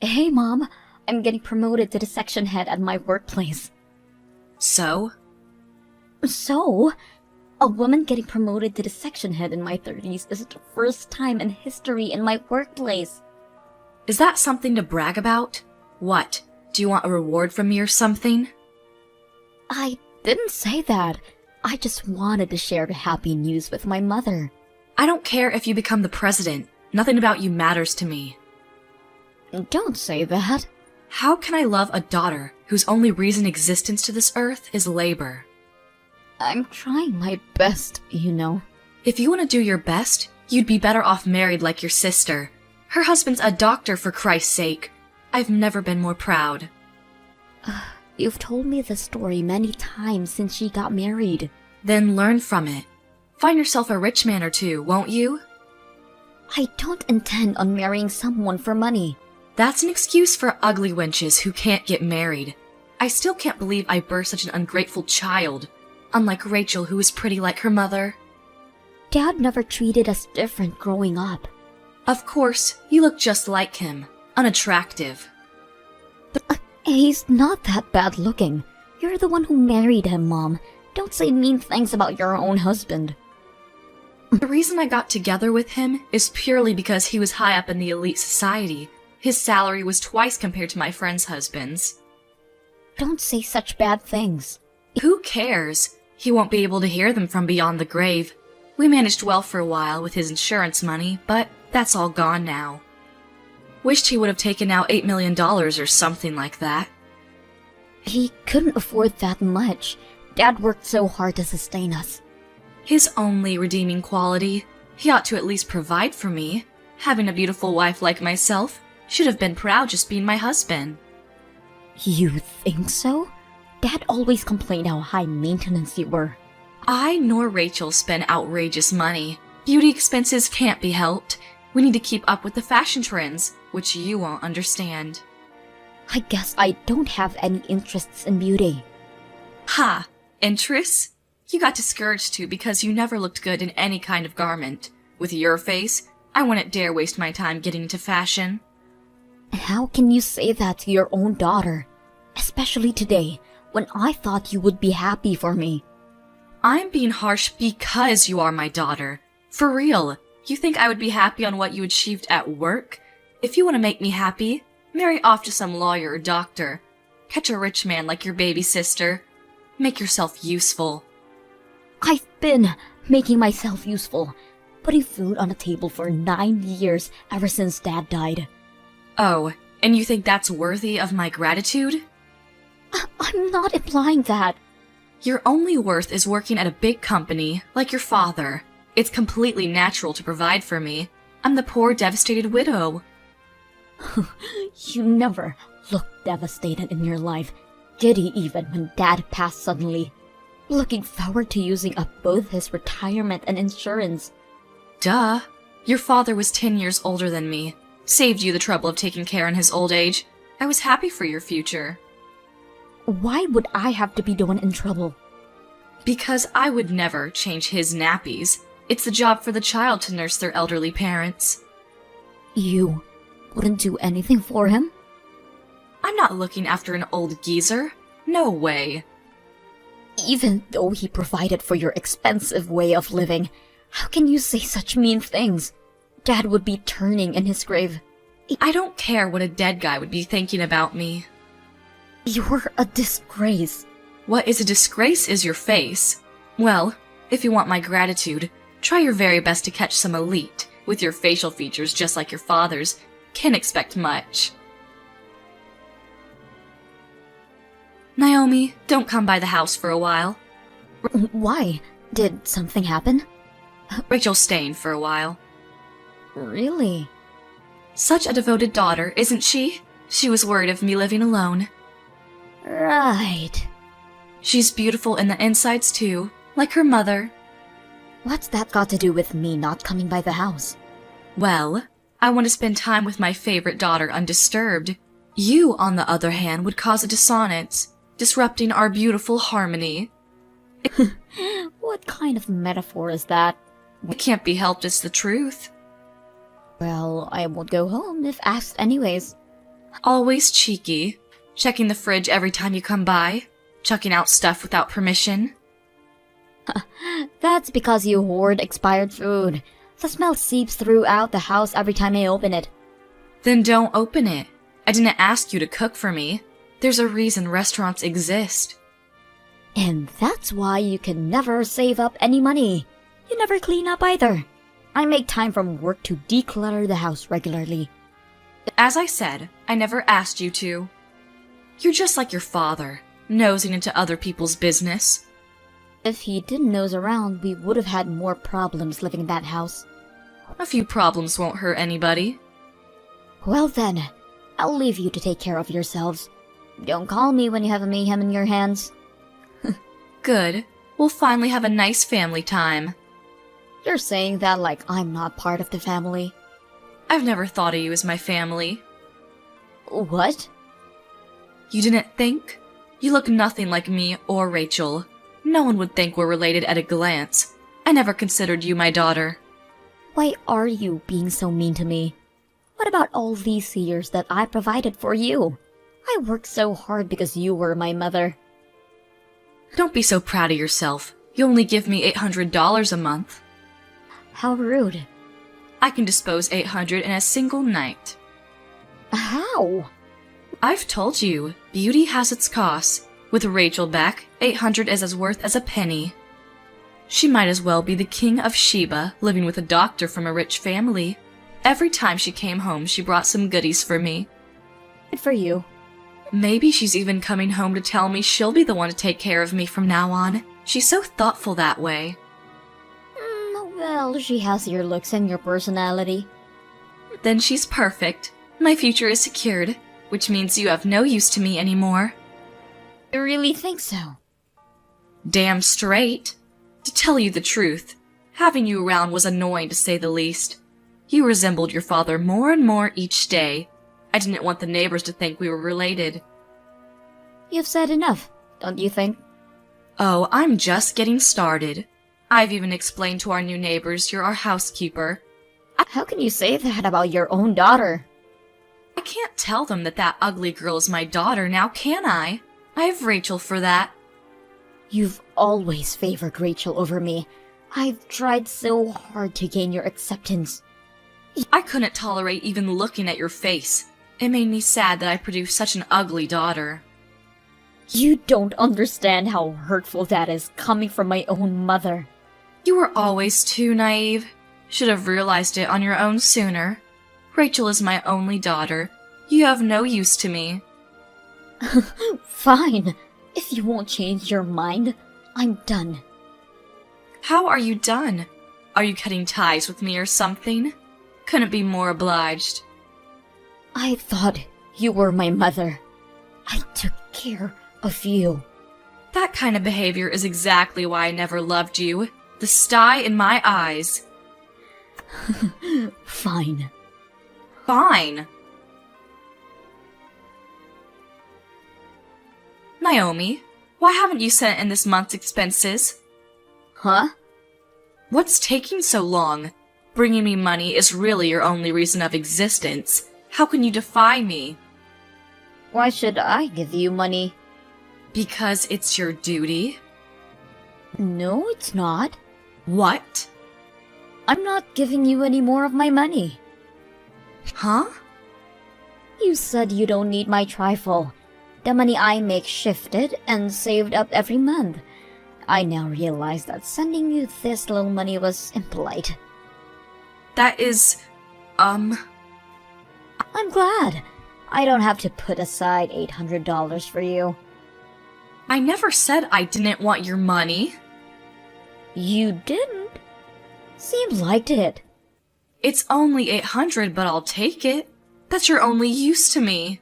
Hey, Mom. I'm getting promoted to the section head at my workplace. So? So? A woman getting promoted to the section head in my 30s is the first time in history in my workplace. Is that something to brag about? What? Do you want a reward from me or something? I didn't say that. I just wanted to share the happy news with my mother. I don't care if you become the president. Nothing about you matters to me. Don't say that. How can I love a daughter whose only reason existence to this earth is labor? I'm trying my best, you know. If you want to do your best, you'd be better off married like your sister. Her husband's a doctor, for Christ's sake. I've never been more proud. You've told me the story many times since she got married. Then learn from it. Find yourself a rich man or two, won't you? I don't intend on marrying someone for money. That's an excuse for ugly wenches who can't get married. I still can't believe I birthed such an ungrateful child. Unlike Rachel, who is pretty like her mother. Dad never treated us different growing up. Of course, you look just like him. Unattractive. But he's not that bad looking. You're the one who married him, Mom. Don't say mean things about your own husband. The reason I got together with him is purely because he was high up in the elite society. His salary was twice compared to my friends' husbands. Don't say such bad things. Who cares? He won't be able to hear them from beyond the grave. We managed well for a while with his insurance money, but that's all gone now. Wished he would have taken out $8 million or something like that. He couldn't afford that much. Dad worked so hard to sustain us. His only redeeming quality, he ought to at least provide for me. Having a beautiful wife like myself, should have been proud just being my husband. You think so? Dad always complained how high maintenance you were. I nor Rachel spend outrageous money. Beauty expenses can't be helped. We need to keep up with the fashion trends, which you won't understand. I guess I don't have any interests in beauty. Ha! Interests? You got discouraged too because you never looked good in any kind of garment. With your face, I wouldn't dare waste my time getting into fashion. How can you say that to your own daughter? Especially today, when I thought you would be happy for me. I'm being harsh because you are my daughter. For real, you think I would be happy on what you achieved at work? If you want to make me happy, marry off to some lawyer or doctor. Catch a rich man like your baby sister. Make yourself useful. I've been making myself useful, putting food on the table for 9 years ever since Dad died. Oh, and you think that's worthy of my gratitude? I'm not implying that. Your only worth is working at a big company, like your father. It's completely natural to provide for me. I'm the poor, devastated widow. You never looked devastated in your life, giddy even when Dad passed suddenly. Looking forward to using up both his retirement and insurance. Duh. Your father was 10 years older than me. Saved you the trouble of taking care in his old age. I was happy for your future. Why would I have to be the one in trouble? Because I would never change his nappies. It's the job for the child to nurse their elderly parents. You wouldn't do anything for him? I'm not looking after an old geezer. No way. Even though he provided for your expensive way of living, how can you say such mean things? Dad would be turning in his grave. I don't care what a dead guy would be thinking about me. You're a disgrace. What is a disgrace is your face. Well, if you want my gratitude, try your very best to catch some elite. With your facial features just like your father's, can't expect much. Naomi, don't come by the house for a while. Why? Did something happen? Rachel's staying for a while. Really? Such a devoted daughter, isn't she? She was worried of me living alone. Right. She's beautiful in the insides too, like her mother. What's that got to do with me not coming by the house? Well, I want to spend time with my favorite daughter undisturbed. You, on the other hand, would cause a dissonance, disrupting our beautiful harmony. What kind of metaphor is that? It can't be helped, it's the truth. Well, I won't go home if asked anyways. Always cheeky. Checking the fridge every time you come by. Chucking out stuff without permission. That's because you hoard expired food. The smell seeps throughout the house every time I open it. Then don't open it. I didn't ask you to cook for me. There's a reason restaurants exist. And that's why you can never save up any money. You never clean up either. I make time from work to declutter the house regularly. As I said, I never asked you to. You're just like your father, nosing into other people's business. If he didn't nose around, we would have had more problems living in that house. A few problems won't hurt anybody. Well then, I'll leave you to take care of yourselves. Don't call me when you have a mayhem in your hands. Good. We'll finally have a nice family time. You're saying that like I'm not part of the family. I've never thought of you as my family. What? You didn't think? You look nothing like me or Rachel. No one would think we're related at a glance. I never considered you my daughter. Why are you being so mean to me? What about all these years that I provided for you? I worked so hard because you were my mother. Don't be so proud of yourself. You only give me $800 a month. How rude. I can dispose $800 in a single night. How? I've told you, beauty has its costs. With Rachel back, $800 is as worth as a penny. She might as well be the king of Sheba, living with a doctor from a rich family. Every time she came home, she brought some goodies for me. Good for you. Maybe she's even coming home to tell me she'll be the one to take care of me from now on. She's so thoughtful that way. Well, she has your looks and your personality. Then she's perfect. My future is secured, which means you have no use to me anymore. You really think so? Damn straight. To tell you the truth, having you around was annoying to say the least. You resembled your father more and more each day. I didn't want the neighbors to think we were related. You've said enough, don't you think? Oh, I'm just getting started. I've even explained to our new neighbors you're our housekeeper. How can you say that about your own daughter? I can't tell them that that ugly girl is my daughter now, can I? I have Rachel for that. You've always favored Rachel over me. I've tried so hard to gain your acceptance. I couldn't tolerate even looking at your face. It made me sad that I produced such an ugly daughter. You don't understand how hurtful that is coming from my own mother. You were always too naive. Should have realized it on your own sooner. Rachel is my only daughter. You have no use to me. Fine. If you won't change your mind, I'm done. How are you done? Are you cutting ties with me or something? Couldn't be more obliged. I thought you were my mother. I took care of you. That kind of behavior is exactly why I never loved you. The sty in my eyes. Fine. Fine. Naomi, why haven't you sent in this month's expenses? Huh? What's taking so long? Bringing me money is really your only reason of existence. How can you defy me? Why should I give you money? Because it's your duty? No, it's not. What? I'm not giving you any more of my money. Huh? You said you don't need my trifle. The money I make shifted and saved up every month. I now realize that sending you this little money was impolite. That is, I'm glad. I don't have to put aside $800 for you. I never said I didn't want your money. You didn't? Seems like it. It's only $800, but I'll take it. That's your only use to me.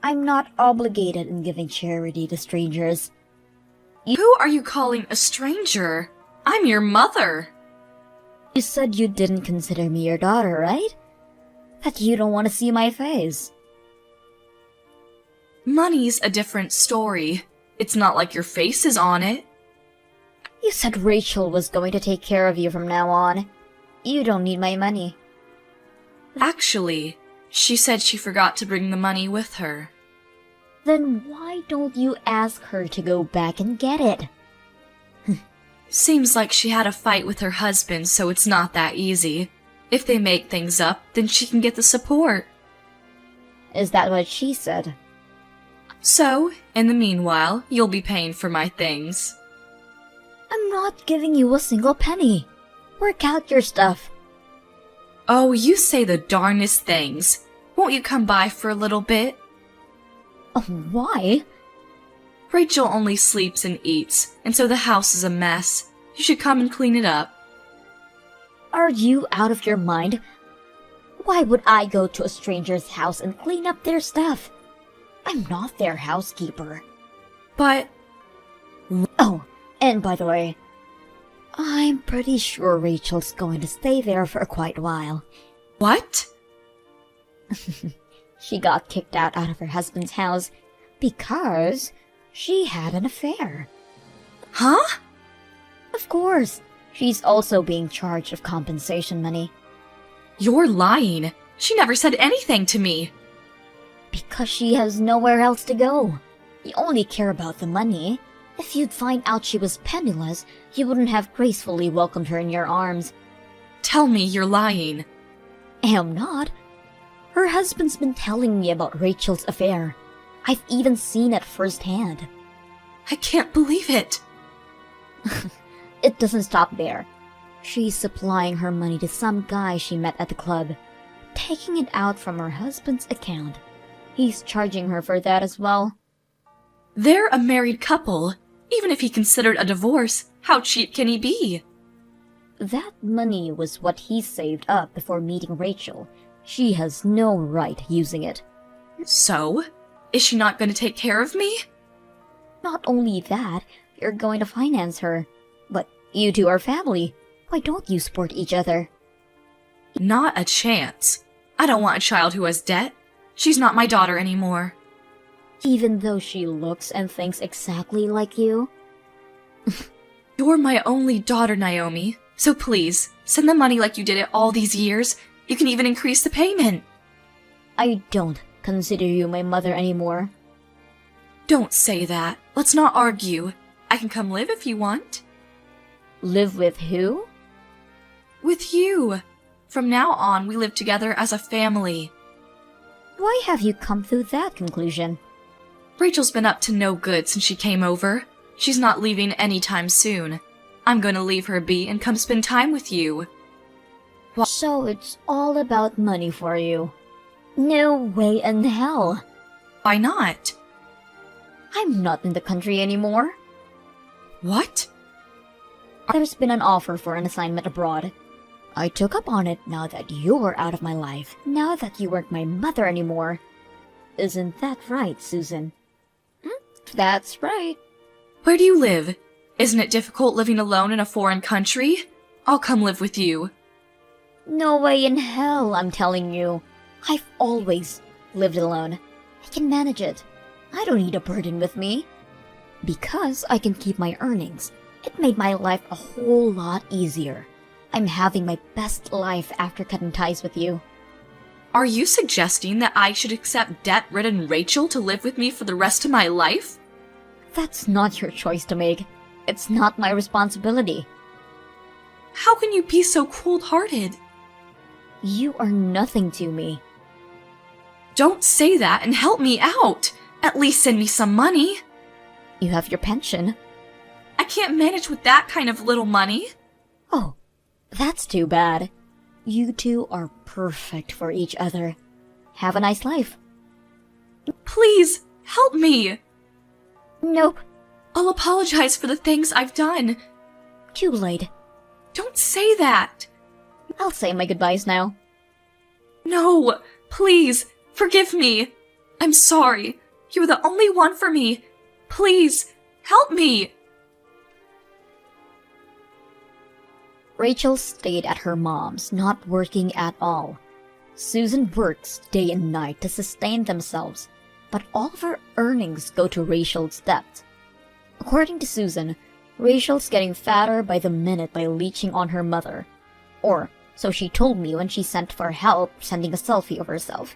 I'm not obligated in giving charity to strangers. Who are you calling a stranger? I'm your mother. You said you didn't consider me your daughter, right? That you don't want to see my face. Money's a different story. It's not like your face is on it. You said Rachel was going to take care of you from now on. You don't need my money. Actually, She said she forgot to bring the money with her. Then why don't you ask her to go back and get it? Seems like she had a fight with her husband, so it's not that easy. If they make things up, then she can get the support. Is that what she said? So, in the meanwhile, you'll be paying for my things. I'm not giving you a single penny. Work out your stuff. Oh, you say the darnest things. Won't you come by for a little bit? Oh, why? Rachel only sleeps and eats, and so the house is a mess. You should come and clean it up. Are you out of your mind? Why would I go to a stranger's house and clean up their stuff? I'm not their housekeeper. But Oh, and by the way, I'm pretty sure Rachel's going to stay there for quite a while. what? She got kicked out of her husband's house because she had an affair. Huh? Of course, she's also being charged of compensation money. You're lying. She never said anything to me. Because she has nowhere else to go. You only care about the money. If you'd find out she was penniless, you wouldn't have gracefully welcomed her in your arms. Tell me you're lying. Am not. Her husband's been telling me about Rachel's affair. I've even seen it firsthand. I can't believe it. It doesn't stop there. She's supplying her money to some guy she met at the club, taking it out from her husband's account. He's charging her for that as well. They're a married couple. Even if he considered a divorce, how cheap can he be? That money was what he saved up before meeting Rachel. She has no right using it. So? Is she not going to take care of me? Not only that, you're going to finance her. But you two are family. Why don't you support each other? Not a chance. I don't want a child who has debt. She's not my daughter anymore. Even though she looks and thinks exactly like you? You're my only daughter, Naomi. So please, send the money like you did it all these years. You can even increase the payment. I don't consider you my mother anymore. Don't say that. Let's not argue. I can come live if you want. Live with who? With you. From now on, we live together as a family. Why have you come to that conclusion? Rachel's been up to no good since she came over. She's not leaving anytime soon. I'm going to leave her be and come spend time with you. So it's all about money for you. No way in hell. Why not? I'm not in the country anymore. What? There's been an offer for an assignment abroad. I took up on it now that you're out of my life, now that you weren't my mother anymore. Isn't that right, Susan? That's right. Where do you live? Isn't it difficult living alone in a foreign country? I'll come live with you. No way in hell, I'm telling you. I've always lived alone. I can manage it. I don't need a burden with me. Because I can keep my earnings, it made my life a whole lot easier. I'm having my best life after cutting ties with you. Are you suggesting that I should accept debt-ridden Rachel to live with me for the rest of my life? That's not your choice to make. It's not my responsibility. How can you be so cold-hearted? You are nothing to me. Don't say that and help me out. At least send me some money. You have your pension. I can't manage with that kind of little money. Oh, that's too bad. You two are perfect for each other. Have a nice life. Please, help me. Nope. I'll apologize for the things I've done. Too late. Don't say that. I'll say my goodbyes now. No, please, forgive me. I'm sorry. You're the only one for me. Please, help me. Rachel stayed at her mom's, not working at all. Susan works day and night to sustain themselves, but all of her earnings go to Rachel's debt. According to Susan, Rachel's getting fatter by the minute by leeching on her mother. Or, so she told me when she sent for help sending a selfie of herself.